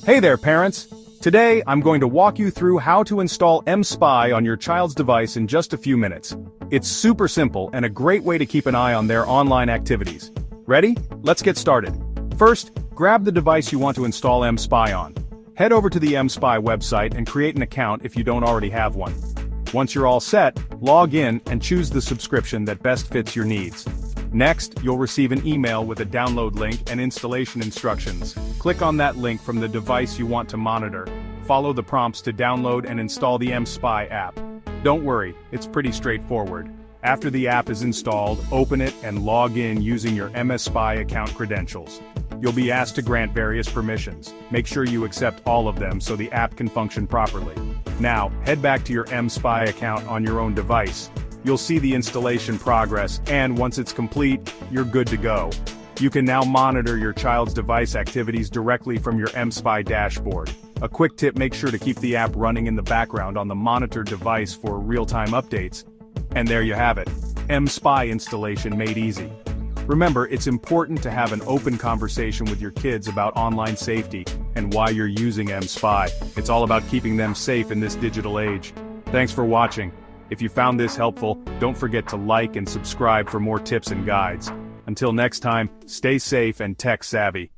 Hey there, parents! Today, I'm going to walk you through how to install mSpy on your child's device in just a few minutes. It's super simple and a great way to keep an eye on their online activities. Ready? Let's get started. First, grab the device you want to install mSpy on. Head over to the mSpy website and create an account if you don't already have one. Once you're all set, log in and choose the subscription that best fits your needs. Next, you'll receive an email with a download link and installation instructions. Click on that link from the device you want to monitor. Follow the prompts to download and install the mSpy app. Don't worry, it's pretty straightforward. After the app is installed, open it and log in using your mSpy account credentials. You'll be asked to grant various permissions. Make sure you accept all of them so the app can function properly. Now, head back to your mSpy account on your own device. You'll see the installation progress, and once it's complete, you're good to go. You can now monitor your child's device activities directly from your mSpy dashboard. A quick tip: make sure to keep the app running in the background on the monitored device for real-time updates. And there you have it, mSpy installation made easy. Remember, it's important to have an open conversation with your kids about online safety and why you're using mSpy. It's all about keeping them safe in this digital age. Thanks for watching. If you found this helpful, don't forget to like and subscribe for more tips and guides. Until next time, stay safe and tech savvy.